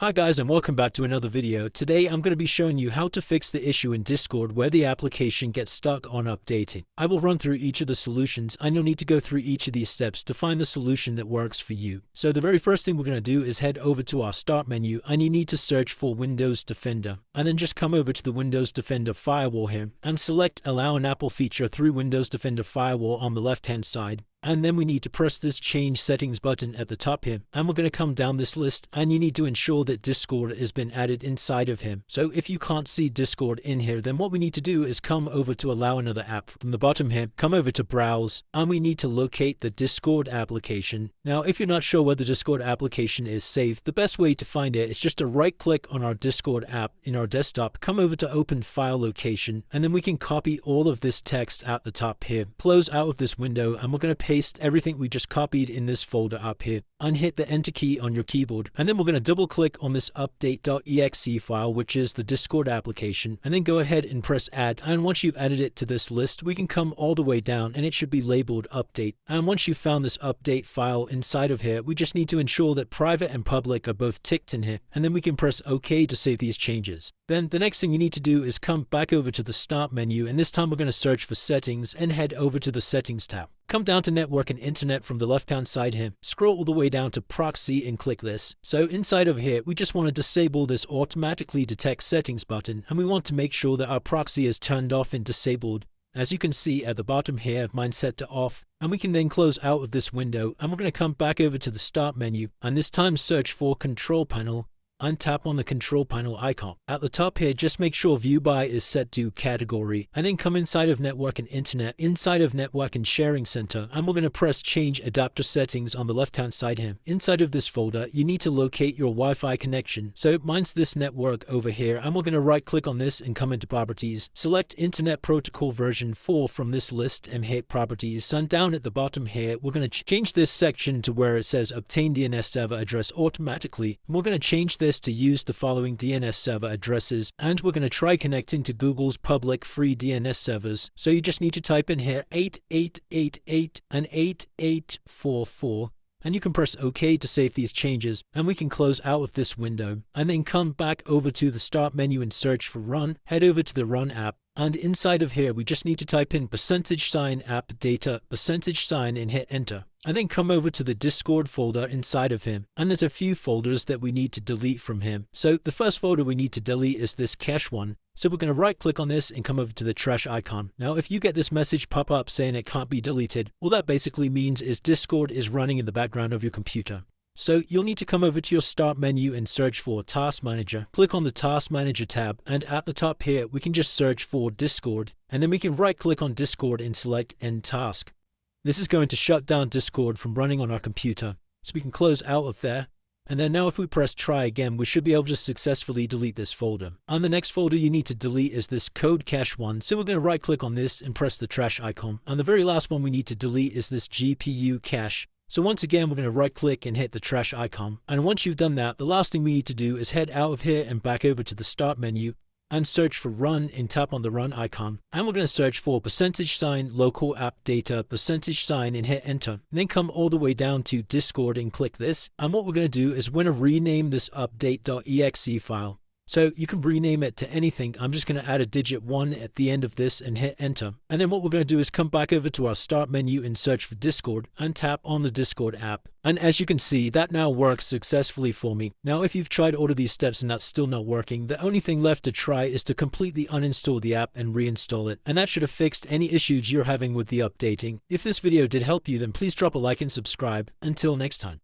Hi guys, and welcome back to another video. Today I'm going to be showing you how to fix the issue in Discord where the application gets stuck on updating. I will run through each of the solutions and you'll need to go through each of these steps to find the solution that works for you. So the very first thing we're going to do is head over to our start menu and you need to search for Windows Defender. And then just come over to the Windows Defender firewall here and select Allow an Apple feature through Windows Defender firewall on the left hand side. And then we need to press this change settings button at the top here, and we're going to come down this list and you need to ensure that Discord has been added inside of him. So if you can't see Discord in here, then what we need to do is come over to allow another app from the bottom here, come over to browse, and we need to locate the Discord application. Now if you're not sure where the Discord application is saved, the best way to find it is just to right click on our Discord app in our desktop, come over to open file location, and then we can copy all of this text at the top here, close out of this window, and we're going to paste everything we just copied in this folder up here and hit the enter key on your keyboard. And then we're going to double click on this update.exe file, which is the Discord application, and then go ahead and press add. And once you've added it to this list, we can come all the way down and it should be labeled update. And once you've found this update file inside of here, we just need to ensure that private and public are both ticked in here, and then we can press OK to save these changes. Then the next thing you need to do is come back over to the start menu, and this time we're going to search for settings and head over to the settings tab. Come down to network and internet from the left hand side here, scroll all the way down to proxy and click this. So inside of here, we just want to disable this automatically detect settings button, and we want to make sure that our proxy is turned off and disabled. As you can see at the bottom here, mine's set to off, and we can then close out of this window, and we're going to come back over to the start menu and this time search for control panel and tap on the control panel icon. At the top here, just make sure view by is set to category, and then come inside of network and internet, inside of network and sharing center, and we're going to press change adapter settings on the left hand side here. Inside of this folder, you need to locate your Wi-Fi connection. So mine's this network over here, and we're going to right click on this and come into properties, select internet protocol version 4 from this list and hit properties, and down at the bottom here, we're going to change this section to where it says obtain DNS server address automatically, and we're going to change this to use the following DNS server addresses, and we're going to try connecting to Google's public free DNS servers. So you just need to type in here 8888 and 8844, and you can press OK to save these changes, and we can close out of this window and then come back over to the start menu and search for run, head over to the run app, and inside of here we just need to type in %app data %, and hit enter. And then come over to the Discord folder inside of him, and there's a few folders that we need to delete from him. So the first folder we need to delete is this cache one. So we're going to right click on this and come over to the trash icon. Now if you get this message pop up saying it can't be deleted, all that basically means is Discord is running in the background of your computer. So you'll need to come over to your start menu and search for Task Manager. Click on the Task Manager tab, and at the top here we can just search for Discord, and then we can right click on Discord and select End Task. This is going to shut down Discord from running on our computer, so we can close out of there. And then now if we press try again, we should be able to successfully delete this folder. And the next folder you need to delete is this code cache one, so we're going to right click on this and press the trash icon. And the very last one we need to delete is this GPU cache. So once again, we're going to right click and hit the trash icon. And once you've done that, the last thing we need to do is head out of here and back over to the start menu and search for run and tap on the run icon. And we're going to search for $local app data $, and hit enter. And then come all the way down to Discord and click this. And what we're going to do is we're going to rename this update.exe file. So you can rename it to anything. I'm just going to add a digit 1 at the end of this and hit enter. And then what we're going to do is come back over to our start menu and search for Discord and tap on the Discord app. And as you can see, that now works successfully for me. Now if you've tried all of these steps and that's still not working, the only thing left to try is to completely uninstall the app and reinstall it. And that should have fixed any issues you're having with the updating. If this video did help you, then please drop a like and subscribe. Until next time.